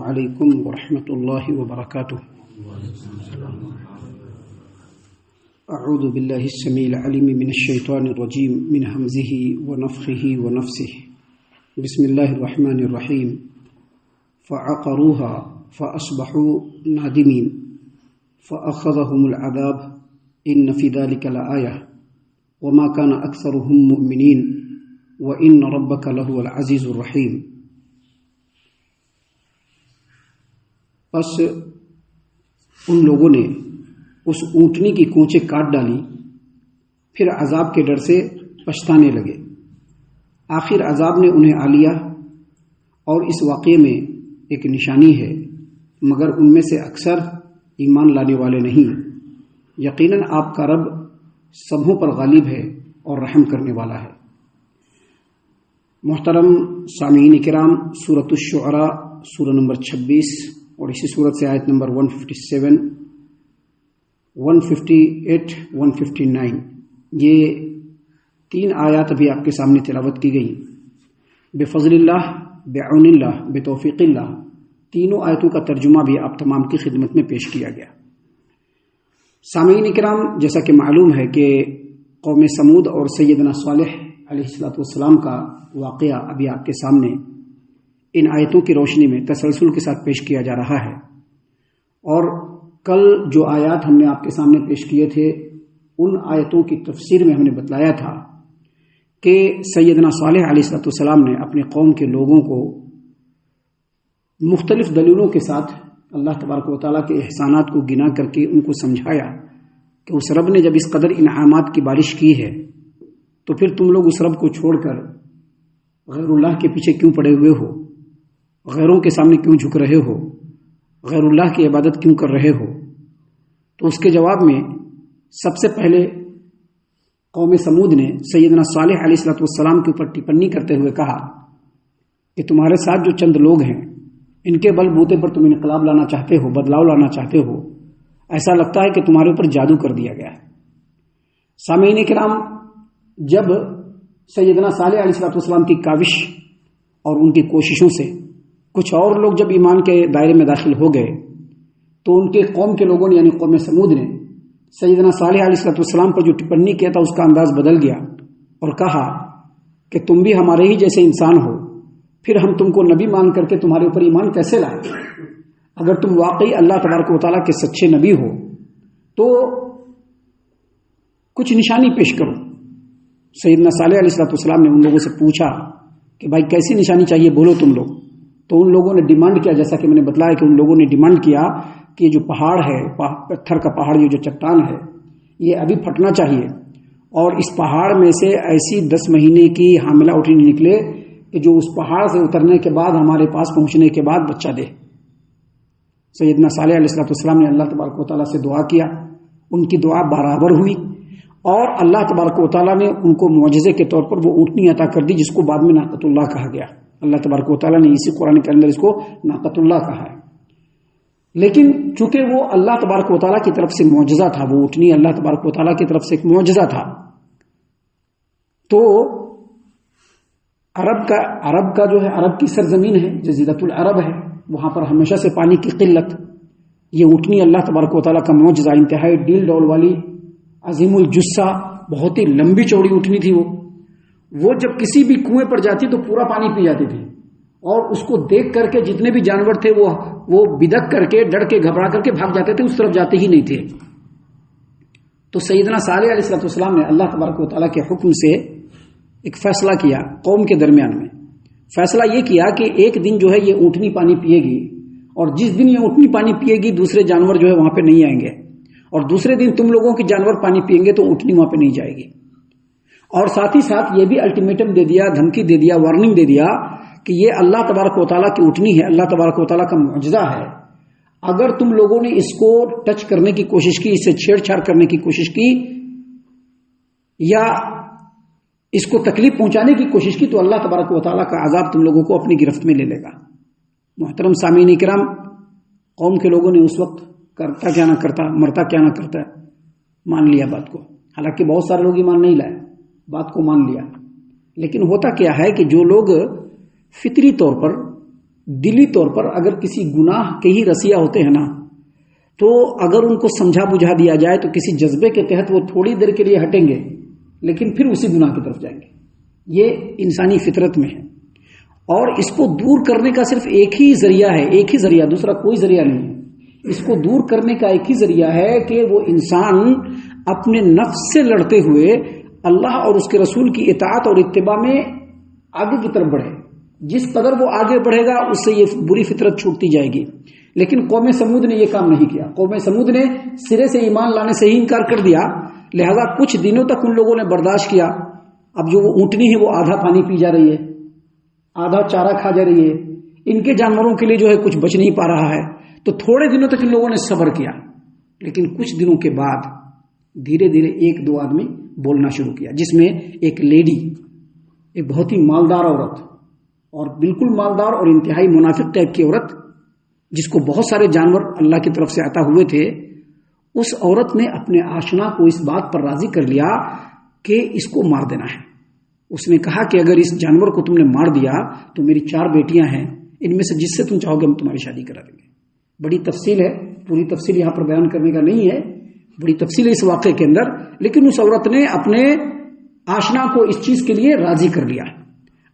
علیکم ورحمۃ اللہ وبرکاتہ۔ اعوذ باللہ السمیع العلیم من الشیطان الرجیم من ہمزہ ونفخہ ونفثہ۔ بسم اللہ الرحمن الرحیم۔ فعقروها فاصبحوا نادمین فاخذهم العذاب ان فی ذلک لآیہ وما كان اکثرهم مؤمنین وان ربک لہو العزیز الرحیم۔ بس ان لوگوں نے اس اونٹنی کی کونچیں کاٹ ڈالی، پھر عذاب کے ڈر سے پچھتانے لگے۔ آخر عذاب نے انہیں آ لیا، اور اس واقعے میں ایک نشانی ہے، مگر ان میں سے اکثر ایمان لانے والے نہیں۔ یقیناً آپ کا رب سبھوں پر غالب ہے اور رحم کرنے والا ہے۔ محترم سامعین کرام، سورۃ الشعراء سورہ نمبر 26 اور اسی صورت سے آیت نمبر 157، 158، 159، یہ 3 آیات ابھی آپ کے سامنے تلاوت کی گئی۔ بفضل اللہ، بعون اللہ، بتوفیق اللہ، تینوں آیتوں کا ترجمہ بھی آپ تمام کی خدمت میں پیش کیا گیا۔ سامعین کرام، جیسا کہ معلوم ہے کہ قوم سمود اور سیدنا صالح علیہ السلام کا واقعہ ابھی آپ کے سامنے ان آیتوں کی روشنی میں تسلسل کے ساتھ پیش کیا جا رہا ہے، اور کل جو آیات ہم نے آپ کے سامنے پیش کیے تھے ان آیتوں کی تفسیر میں ہم نے بتلایا تھا کہ سیدنا صالح علیہ السلام نے اپنے قوم کے لوگوں کو مختلف دلیلوں کے ساتھ اللہ تبارک و تعالیٰ کے احسانات کو گنا کر کے ان کو سمجھایا کہ اس رب نے جب اس قدر انعامات کی بارش کی ہے تو پھر تم لوگ اس رب کو چھوڑ کر غیر اللہ کے پیچھے کیوں پڑے ہوئے ہو، غیروں کے سامنے کیوں جھک رہے ہو، غیر اللہ کی عبادت کیوں کر رہے ہو؟ تو اس کے جواب میں سب سے پہلے قوم سمود نے سیدنا صالح علیہ السلام کے اوپر ٹپنی کرتے ہوئے کہا کہ تمہارے ساتھ جو چند لوگ ہیں ان کے بل بوتے پر تم انقلاب لانا چاہتے ہو، بدلاؤ لانا چاہتے ہو، ایسا لگتا ہے کہ تمہارے اوپر جادو کر دیا گیا ہے۔ سامعین کرام، جب سیدنا صالح علیہ السلام کی کاوش اور ان کی کوششوں سے کچھ اور لوگ جب ایمان کے دائرے میں داخل ہو گئے تو ان کے قوم کے لوگوں نے یعنی قوم سمود نے سیدنا صالح علیہ السلام پر جو ٹپنی کیا تھا اس کا انداز بدل گیا اور کہا کہ تم بھی ہمارے ہی جیسے انسان ہو، پھر ہم تم کو نبی مان کر کے تمہارے اوپر ایمان کیسے لائیں؟ اگر تم واقعی اللہ تبارک و تعالیٰ کے سچے نبی ہو تو کچھ نشانی پیش کرو۔ سیدنا صالح علیہ السلام نے ان لوگوں سے پوچھا کہ بھائی کیسی نشانی چاہیے، بولو تم لوگ۔ تو ان لوگوں نے ڈیمانڈ کیا، جیسا کہ میں نے بتلایا کہ ان لوگوں نے ڈیمانڈ کیا کہ جو پہاڑ ہے، پتھر کا پہاڑ، یہ جو چٹان ہے، یہ ابھی پھٹنا چاہیے، اور اس پہاڑ میں سے ایسی 10 مہینے کی حاملہ اٹھنی نکلے کہ جو اس پہاڑ سے اترنے کے بعد ہمارے پاس پہنچنے کے بعد بچہ دے۔ سیدنا صالح علیہ السلام نے اللہ تبارک و تعالیٰ سے دعا کیا، ان کی دعا برابر ہوئی، اور اللہ تبارک و تعالیٰ نے ان کو معجزے کے طور پر وہ اونٹنی عطا کر دی جس کو بعد میں ناقۃ اللہ کہا گیا۔ اللہ تبارک و تعالیٰ نے اسی قرآن کے اندر اس کو ناقۃ اللہ کہا ہے۔ لیکن چونکہ وہ اللہ تبارک و تعالیٰ کی طرف سے معجزہ تھا، وہ اونٹنی اللہ تبارک و تعالیٰ کی طرف سے ایک معجزہ تھا، تو عرب کا جو ہے، عرب کی سرزمین ہے، جزیرۃ العرب ہے، وہاں پر ہمیشہ سے پانی کی قلت، یہ اونٹنی اللہ تبارک و تعالیٰ کا معجزہ، انتہائی ڈیل ڈول والی، عظیم الجثہ، بہت ہی لمبی چوڑی اونٹنی تھی وہ جب کسی بھی کنویں پر جاتی تو پورا پانی پی جاتی تھی، اور اس کو دیکھ کر کے جتنے بھی جانور تھے وہ بدک کر کے، ڈر کے، گھبرا کر کے بھاگ جاتے تھے، اس طرف جاتے ہی نہیں تھے۔ تو سیدنا صالح علیہ السلام نے اللہ تبارک و تعالیٰ کے حکم سے ایک فیصلہ کیا قوم کے درمیان میں۔ فیصلہ یہ کیا کہ ایک دن جو ہے یہ اونٹنی پانی پیے گی، اور جس دن یہ اونٹنی پانی پیے گی دوسرے جانور جو ہے وہاں پہ نہیں آئیں گے، اور دوسرے دن تم لوگوں کے جانور پانی پیئیں گے تو اونٹنی وہاں پہ نہیں جائے گی۔ اور ساتھ ہی ساتھ یہ بھی الٹیمیٹم دے دیا، دھمکی دے دیا، وارننگ دے دیا کہ یہ اللہ تبارک و تعالیٰ کی اونٹنی ہے، اللہ تبارک و تعالیٰ کا معجزہ ہے، اگر تم لوگوں نے اس کو ٹچ کرنے کی کوشش کی، اس سے چھیڑ چھاڑ کرنے کی کوشش کی یا اس کو تکلیف پہنچانے کی کوشش کی تو اللہ تبارک و تعالیٰ کا عذاب تم لوگوں کو اپنی گرفت میں لے لے گا۔ محترم سامعین کرام، قوم کے لوگوں نے اس وقت کرتا کیا نہ کرتا، مرتا کیا نہ کرتا، مان لیا بات کو۔ حالانکہ بہت سارے لوگ ایمان نہیں لائے، بات کو مان لیا، لیکن ہوتا کیا ہے کہ جو لوگ فطری طور پر دلی طور پر اگر کسی گناہ کے ہی رسیا ہوتے ہیں نا، تو اگر ان کو سمجھا بجھا دیا جائے تو کسی جذبے کے تحت وہ تھوڑی دیر کے لیے ہٹیں گے، لیکن پھر اسی گناہ کی طرف جائیں گے. یہ انسانی فطرت میں ہے. اور اس کو دور کرنے کا صرف ایک ہی ذریعہ ہے، ایک ہی ذریعہ، دوسرا کوئی ذریعہ نہیں ہے. اس کو دور کرنے کا ایک ہی ذریعہ ہے کہ وہ انسان اپنے نفس سے لڑتے ہوئے اللہ اور اس کے رسول کی اطاعت اور اتباع میں آگے کی طرف بڑھے. جس قدر وہ آگے بڑھے گا اس سے یہ بری فطرت چھوٹتی جائے گی. لیکن قوم سمود نے یہ کام نہیں کیا. قوم سمود نے سرے سے ایمان لانے سے ہی انکار کر دیا. لہذا کچھ دنوں تک ان لوگوں نے برداشت کیا. اب جو وہ اونٹنی ہے وہ آدھا پانی پی جا رہی ہے، آدھا چارہ کھا جا رہی ہے، ان کے جانوروں کے لیے جو ہے کچھ بچ نہیں پا رہا ہے. تو تھوڑے دنوں تک ان لوگوں نے صبر کیا. لیکن کچھ دنوں کے بعد دھیرے دھیرے ایک دو آدمی بولنا شروع کیا، جس میں ایک لیڈی، ایک بہت ہی مالدار عورت اور بالکل مالدار اور انتہائی منافق ٹائپ کی عورت، جس کو بہت سارے جانور اللہ کی طرف سے عطا ہوئے تھے، اس عورت نے اپنے آشنا کو اس بات پر راضی کر لیا کہ اس کو مار دینا ہے. اس نے کہا کہ اگر اس جانور کو تم نے مار دیا تو میری 4 بیٹیاں ہیں، ان میں سے جس سے تم چاہو گے ہم تمہاری شادی کرا دیں گے. بڑی تفصیل ہے، پوری تفصیل یہاں پر بیان کرنے کا نہیں ہے، بڑی تفصیل ہے اس واقعے کے اندر. لیکن اس عورت نے اپنے آشنا کو اس چیز کے لیے راضی کر لیا.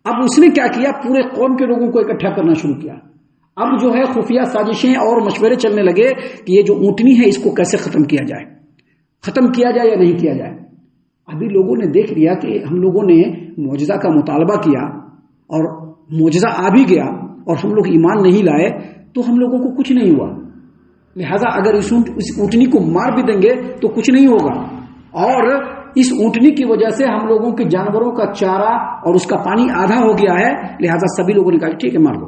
اب اس نے کیا کیا، پورے قوم کے لوگوں کو اکٹھا کرنا شروع کیا. اب جو ہے خفیہ سازشیں اور مشورے چلنے لگے کہ یہ جو اونٹنی ہے اس کو کیسے ختم کیا جائے، ختم کیا جائے یا نہیں کیا جائے. ابھی لوگوں نے دیکھ لیا کہ ہم لوگوں نے معجزہ کا مطالبہ کیا اور معجزہ آ بھی گیا اور ہم لوگ ایمان نہیں لائے تو ہم لوگوں کو کچھ نہیں ہوا. لہذا اگر اس اونٹنی کو مار بھی دیں گے تو کچھ نہیں ہوگا. اور اس اونٹنی کی وجہ سے ہم لوگوں کے جانوروں کا چارہ اور اس کا پانی آدھا ہو گیا ہے. لہذا سبھی لوگوں نے کہا ٹھیک ہے مار دو.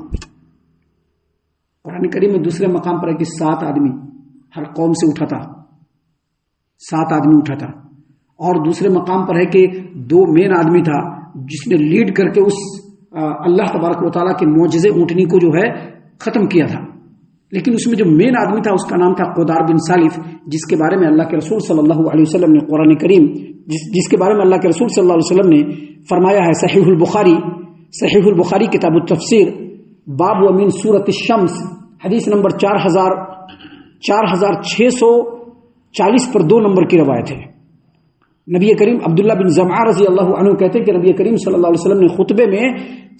قرآن کریم میں دوسرے مقام پر ہے کہ 7 آدمی ہر قوم سے اٹھا تھا، 7 آدمی اٹھا تھا. اور دوسرے مقام پر ہے کہ 2 مین آدمی تھا جس نے لیڈ کر کے اس اللہ تبارک و تعالیٰ کے معجزے اونٹنی کو جو ہے ختم کیا تھا. لیکن اس میں جو مین آدمی تھا اس کا نام تھا قدار بن سالف، جس کے بارے میں اللہ کے رسول صلی اللہ علیہ وسلم نے قرآن کریم جس کے بارے میں اللہ کے رسول صلی اللہ علیہ وسلم نے فرمایا ہے. صحیح البخاری کتاب التفسیر باب ومن سورۃ الشمس حدیث نمبر 4640 پر 2 نمبر کی روایت ہے. نبی کریم عبداللہ بن زمعہ رضی اللہ عنہ کہتے ہیں کہ نبی کریم صلی اللہ علیہ وسلم نے خطبے میں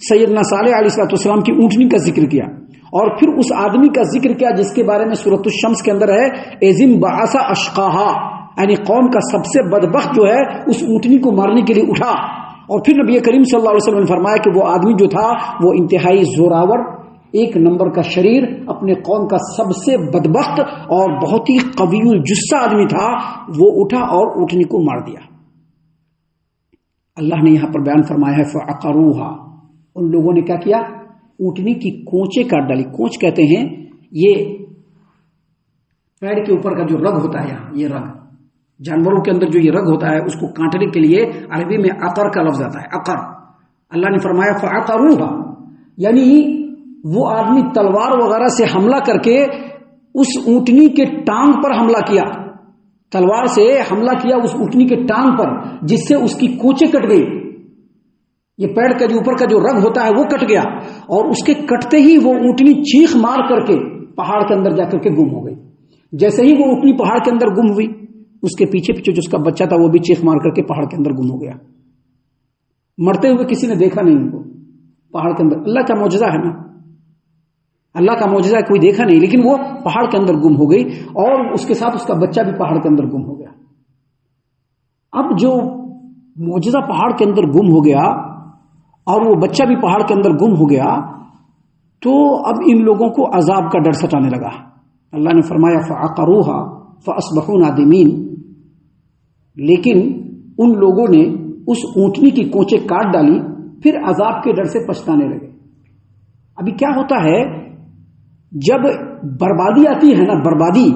سیدنا صالح علیہ السلام کی اونٹنی کا ذکر کیا اور پھر اس آدمی کا ذکر کیا جس کے بارے میں سورۃ الشمس کے اندر ہے ایزم بعث اشقاہا، یعنی قوم کا سب سے بدبخت جو ہے اس اونٹنی کو مارنے کے لیے اٹھا. اور پھر نبی کریم صلی اللہ علیہ وسلم نے فرمایا کہ وہ آدمی جو تھا وہ انتہائی زوراور، 1 نمبر کا شریر، اپنے قوم کا سب سے بدبخت اور بہت ہی قوی الجثہ آدمی تھا. وہ اٹھا اور اونٹنی کو مار دیا. اللہ نے یہاں پر بیان فرمایا ہے فعقروها، ان لوگوں نے کیا کیا، اونٹنی کی کونچیں کاٹ ڈالی. کونچ کہتے ہیں یہ پیڑ کے اوپر کا جو رگ ہوتا ہے، یہاں یہ رگ، جانوروں کے اندر جو یہ رگ ہوتا ہے اس کو کاٹنے کے لیے عربی میں عقر کا لفظ آتا ہے، عقر. اللہ نے فرمایا فعقروها، یعنی وہ آدمی تلوار وغیرہ سے حملہ کر کے اس اونٹنی کے ٹانگ پر حملہ کیا، تلوار سے حملہ کیا اس اونٹنی کے ٹانگ پر، جس سے اس کی کونچیں کٹ گئی. یہ پیڑ کا جو اوپر کا جو رگ ہوتا ہے وہ کٹ گیا اور اس کے کٹتے ہی وہ اونٹنی چیخ مار کر کے پہاڑ کے اندر جا کر کے گم ہو گئی. جیسے ہی وہ اونٹنی پہاڑ کے اندر گم ہوئی، اس کے پیچھے پیچھے جو اس کا بچہ تھا وہ بھی چیخ مار کر کے پہاڑ کے اندر گم ہو گیا. مرتے ہوئے کسی نے دیکھا نہیں ان کو پہاڑ کے اندر. اللہ کا معجزہ ہے نا، اللہ کا معجزہ کوئی دیکھا نہیں، لیکن وہ پہاڑ کے اندر گم ہو گئی اور اس کے ساتھ اس کا بچہ بھی پہاڑ کے اندر گم ہو گیا. اب جو معجزہ پہاڑ کے اندر گم ہو گیا اور وہ بچہ بھی پہاڑ کے اندر گم ہو گیا تو اب ان لوگوں کو عذاب کا ڈر ستانے لگا. اللہ نے فرمایا فعقروها فاصبحوا نادمین، لیکن ان لوگوں نے اس اونٹنی کی کونچیں کاٹ ڈالی، پھر عذاب کے ڈر سے پچھتانے لگے. ابھی کیا ہوتا ہے جب بربادی آتی ہے نا، بربادی،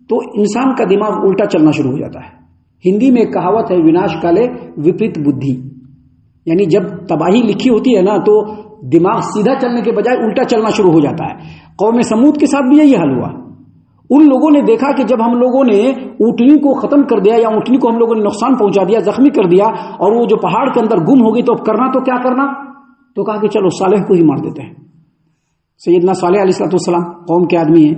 تو انسان کا دماغ الٹا چلنا شروع ہو جاتا ہے. ہندی میں ایک کہاوت ہے وناش کالے وپریت بدھی، یعنی جب تباہی لکھی ہوتی ہے نا تو دماغ سیدھا چلنے کے بجائے الٹا چلنا شروع ہو جاتا ہے. قوم سمود کے ساتھ بھی یہی حال ہوا. ان لوگوں نے دیکھا کہ جب ہم لوگوں نے اونٹنی کو ختم کر دیا یا اونٹنی کو ہم لوگوں نے نقصان پہنچا دیا، زخمی کر دیا، اور وہ جو پہاڑ کے اندر گم ہو گئی، تو اب کرنا تو کیا کرنا، تو کہا کہ چلو صالح کو ہی مار دیتے ہیں. سیدنا صالح علیہ السلام قوم کے آدمی ہیں،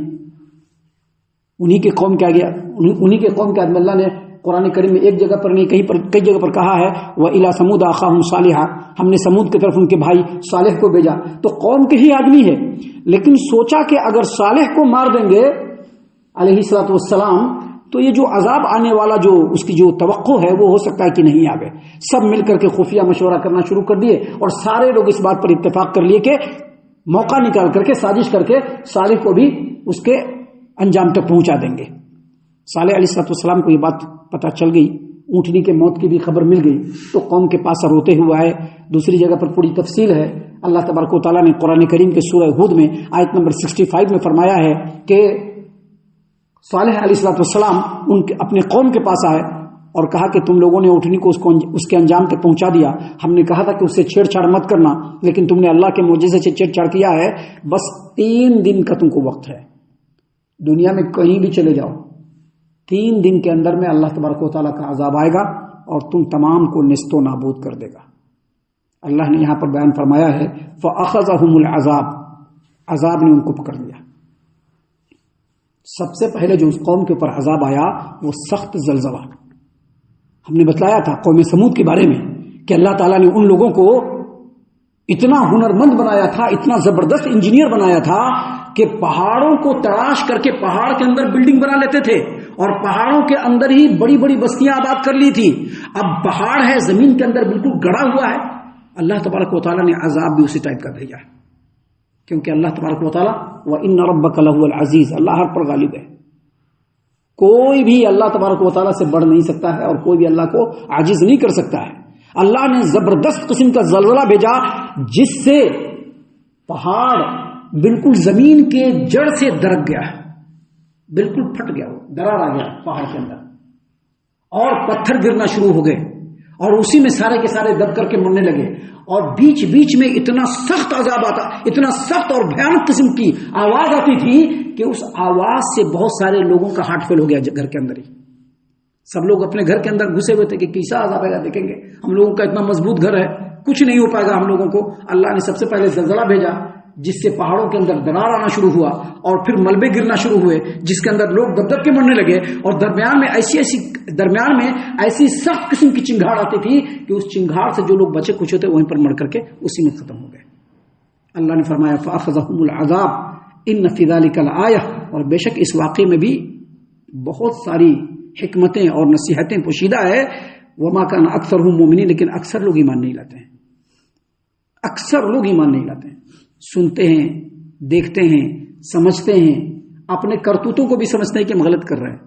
انہی کے قوم کے آدمی اللہ نے قرآن کریم میں ایک جگہ پر نہیں کئی جگہ پر کہا ہے وَإِلَىٰ ثَمُودَ أَخَاهُمْ صَالِحًا، ہم نے سمود کی طرف ان کے بھائی صالح کو بھیجا، تو قوم کے ہی آدمی ہے، لیکن سوچا کہ اگر صالح کو مار دیں گے علیہ السلام تو یہ جو عذاب آنے والا جو اس کی جو توقع ہے وہ ہو سکتا ہے کہ نہیں آوے۔ سب مل کر کے خفیہ مشورہ کرنا شروع کر دیے اور سارے لوگ اس بات پر اتفاق کر لیے کہ موقع نکال کر کے سازش کر کے صالح کو بھی اس کے انجام تک پہنچا دیں گے۔ صالح علیہ السلام کو یہ بات پتہ چل گئی، اونٹنی کے موت کی بھی خبر مل گئی، تو قوم کے پاس روتے ہوئے آئے۔ دوسری جگہ پر پوری تفصیل ہے، اللہ تبارک و تعالیٰ نے قرآن کریم کے سورہ ہود میں آیت نمبر 65 میں فرمایا ہے کہ صالح علیہ السلام اپنے قوم کے پاس آئے اور کہا کہ تم لوگوں نے اونٹنی کو اس کے انجام تک پہنچا دیا، ہم نے کہا تھا کہ اس سے چھیڑ چھاڑ مت کرنا، لیکن تم نے اللہ کے معجزے سے چھیڑ چھاڑ کیا ہے، بس 3 دن کا تم کو وقت ہے، دنیا میں کہیں بھی چلے جاؤ، 3 دن کے اندر میں اللہ تبارک و تعالیٰ کا عذاب آئے گا اور تم تمام کو نیست و نابود کر دے گا۔ اللہ نے یہاں پر بیان فرمایا ہے فَأَخَذَهُمُ الْعَذَابُ، عذاب نے ان کو پکڑ لیا۔ سب سے پہلے جو اس قوم کے اوپر عذاب آیا وہ سخت زلزلہ، ہم نے بتلایا تھا قوم سمود کے بارے میں کہ اللہ تعالیٰ نے ان لوگوں کو اتنا ہنرمند بنایا تھا، اتنا زبردست انجینئر بنایا تھا کہ پہاڑوں کو تراش کر کے پہاڑ کے اندر بلڈنگ بنا لیتے تھے اور پہاڑوں کے اندر ہی بڑی بڑی بستیاں آباد کر لی تھی۔ اب پہاڑ ہے زمین کے اندر بالکل گڑا ہوا ہے، اللہ تبارک و تعالیٰ نے عذاب بھی اسی ٹائپ کا بھیجا ہے، کیونکہ اللہ تبارک و تعالیٰ وَإِنَّ رَبَّكَ لَهُوَ الْعَزِيزُ، اللہ ہر پر غالب ہے، کوئی بھی اللہ تبارک و تعالیٰ سے بڑھ نہیں سکتا ہے اور کوئی بھی اللہ کو عاجز نہیں کر سکتا ہے۔ اللہ نے زبردست قسم کا زلزلہ بھیجا جس سے پہاڑ بالکل زمین کے جڑ سے درک گیا، بالکل پھٹ گیا، وہ درار آ گیا پہاڑ کے اندر اور پتھر گرنا شروع ہو گئے اور اسی میں سارے کے سارے دب کر کے مرنے لگے، اور بیچ بیچ میں اتنا سخت عذاب آتا، اتنا سخت اور بھیانک قسم کی آواز آتی تھی کہ اس آواز سے بہت سارے لوگوں کا ہارٹ فیل ہو گیا گھر کے اندر ہی۔ سب لوگ اپنے گھر کے اندر گھسے ہوئے تھے کہ کیسا عذاب آئے گا، دیکھیں گے ہم لوگوں کا اتنا مضبوط گھر ہے، کچھ نہیں ہو پائے گا ہم لوگوں کو۔ اللہ نے سب سے پہلے زلزلہ بھیجا جس سے پہاڑوں کے اندر درار آنا شروع ہوا اور پھر ملبے گرنا شروع ہوئے جس کے اندر لوگ دب دب کے مرنے لگے، اور درمیان میں ایسی سخت قسم کی چنگھاڑ آتی تھی کہ اس چنگھاڑ سے جو لوگ بچے کچھ ہوتے وہیں پر مر کر کے اسی میں ختم ہو گئے۔ اللہ نے فرمایا فَأَخَذَهُمُ الْعَذَابُ إِنَّ فِي ذَلِكَ لَآيَةً، اور بے شک اس واقعے میں بھی بہت ساری حکمتیں اور نصیحتیں پوشیدہ ہے۔ وَمَا كَانَ أَكْثَرُهُم مُؤْمِنِينَ، لیکن اکثر لوگ ایمان نہیں لاتے ہیں، اکثر لوگ ایمان نہیں لاتے ہیں، سنتے ہیں، دیکھتے ہیں، سمجھتے ہیں، اپنے کرتوتوں کو بھی سمجھتے ہیں کہ ہم غلط کر رہے ہیں،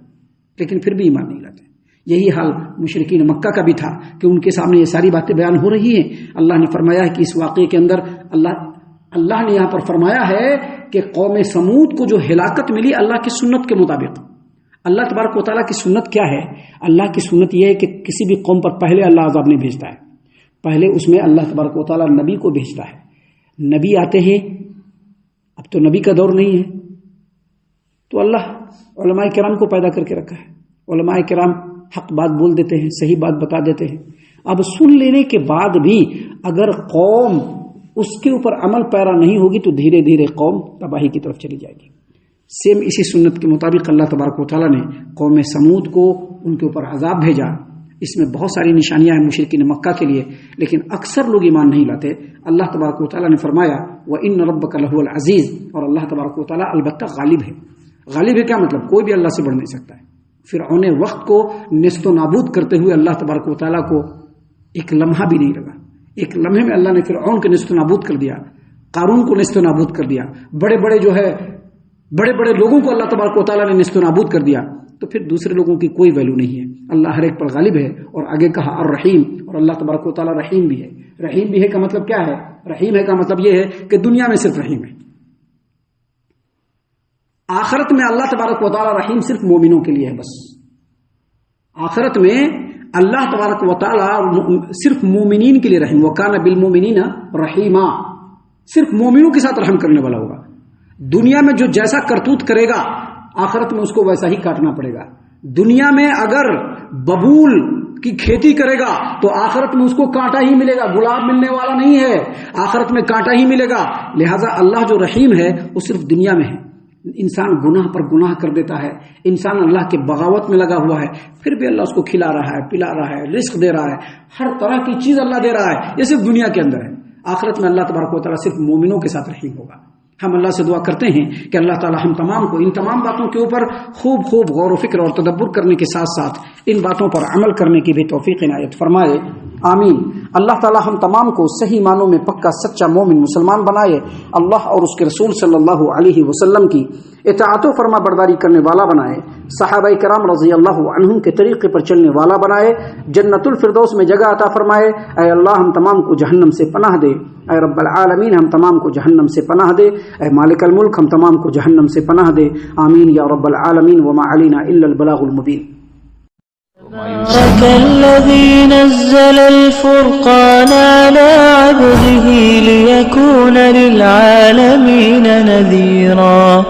لیکن پھر بھی ایمان نہیں لاتے۔ یہی حال مشرکین مکہ کا بھی تھا کہ ان کے سامنے یہ ساری باتیں بیان ہو رہی ہیں۔ اللہ نے فرمایا ہے کہ اس واقعے کے اندر اللہ نے یہاں پر فرمایا ہے کہ قوم سمود کو جو ہلاکت ملی اللہ کی سنت کے مطابق۔ اللہ تبارک و تعالیٰ کی سنت کیا ہے؟ اللہ کی سنت یہ ہے کہ کسی بھی قوم پر پہلے اللہ عذاب نہیں بھیجتا ہے، پہلے اس میں اللہ تبارک و تعالیٰ نبی کو بھیجتا ہے۔ نبی آتے ہیں، اب تو نبی کا دور نہیں ہے تو اللہ علماء کرام کو پیدا کر کے رکھا ہے، علماء کرام حق بات بول دیتے ہیں، صحیح بات بتا دیتے ہیں۔ اب سن لینے کے بعد بھی اگر قوم اس کے اوپر عمل پیرا نہیں ہوگی تو دھیرے دھیرے قوم تباہی کی طرف چلی جائے گی۔ سیم اسی سنت کے مطابق اللہ تبارک و تعالیٰ نے قوم سمود کو ان کے اوپر عذاب بھیجا۔ اس میں بہت ساری نشانیاں ہیں مشرکین مکہ کے لیے، لیکن اکثر لوگ ایمان نہیں لاتے۔ اللہ تبارک و تعالیٰ نے فرمایا وَإِنَّ رَبَّكَ لَهُوَ الْعَزِيزُ، اور اللہ تبارک و تعالیٰ البتہ غالب ہے۔ غالب ہے کیا مطلب؟ کوئی بھی اللہ سے بڑھ نہیں سکتا ہے۔ فرعون وقت کو نیست و نابود کرتے ہوئے اللہ تبارک و تعالیٰ کو ایک لمحہ بھی نہیں لگا، ایک لمحے میں اللہ نے فرعون کو نیست و نابود کر دیا، قارون کو نیست و نابود کر دیا، بڑے بڑے لوگوں کو اللہ تبارک و تعالیٰ نے نیست و نابود کر دیا، تو پھر دوسرے لوگوں کی کوئی ویلو نہیں ہے۔ اللہ ہر ایک پر غالب ہے۔ اور آگے کہا الرحیم، اور اللہ تبارک و تعالیٰ رحیم بھی ہے۔ رحیم بھی ہے کا مطلب کیا ہے؟ رحیم ہے کا مطلب یہ ہے کہ دنیا میں صرف رحیم ہے، آخرت میں اللہ تبارک و تعالیٰ رحیم صرف مومنوں کے لیے ہے بس۔ آخرت میں اللہ تبارک و تعالیٰ صرف مومنین کے لیے رحیم، وَكَانَ بِالْمُؤْمِنِينَ رَحِيمًا، صرف مومنوں کے ساتھ رحم کرنے والا ہوگا۔ دنیا میں جو جیسا کرتوت کرے گا آخرت میں اس کو ویسا ہی کاٹنا پڑے گا۔ دنیا میں اگر ببول کی کھیتی کرے گا تو آخرت میں اس کو کانٹا ہی ملے گا، گلاب ملنے والا نہیں ہے، آخرت میں کانٹا ہی ملے گا۔ لہٰذا اللہ جو رحیم ہے وہ صرف دنیا میں ہے۔ انسان گناہ پر گناہ کر دیتا ہے، انسان اللہ کے بغاوت میں لگا ہوا ہے، پھر بھی اللہ اس کو کھلا رہا ہے، پلا رہا ہے، رزق دے رہا ہے، ہر طرح کی چیز اللہ دے رہا ہے۔ یہ صرف دنیا کے اندر ہے، آخرت میں اللہ تبارک و تعالیٰ صرف مومنوں کے ساتھ رحیم ہوگا۔ ہم اللہ سے دعا کرتے ہیں کہ اللہ تعالی ہم تمام کو ان تمام باتوں کے اوپر خوب غور و فکر اور تدبر کرنے کے ساتھ ساتھ ان باتوں پر عمل کرنے کی بھی توفیق عنایت فرمائے، آمین۔ اللہ تعالی ہم تمام کو صحیح معنوں میں پکا سچا مومن مسلمان بنائے، اللہ اور اس کے رسول صلی اللہ علیہ وسلم کی اطاعت و فرما برداری کرنے والا بنائے، صحابہ کرام رضی اللہ عنہم کے طریقے پر چلنے والا بنائے، جنت الفردوس میں جگہ عطا فرمائے۔ اے اللہ ہم تمام کو جہنم سے پناہ دے، اے رب العالمین ہم تمام کو جہنم سے پناہ دے، اے مالک الملک ہم تمام کو جہنم سے پناہ دے، آمین یا رب العالمین۔ وما علینا الا البلاغ المبین۔ تبارك الذي نزل الفرقان على عبده ليكون للعالمين نذيرا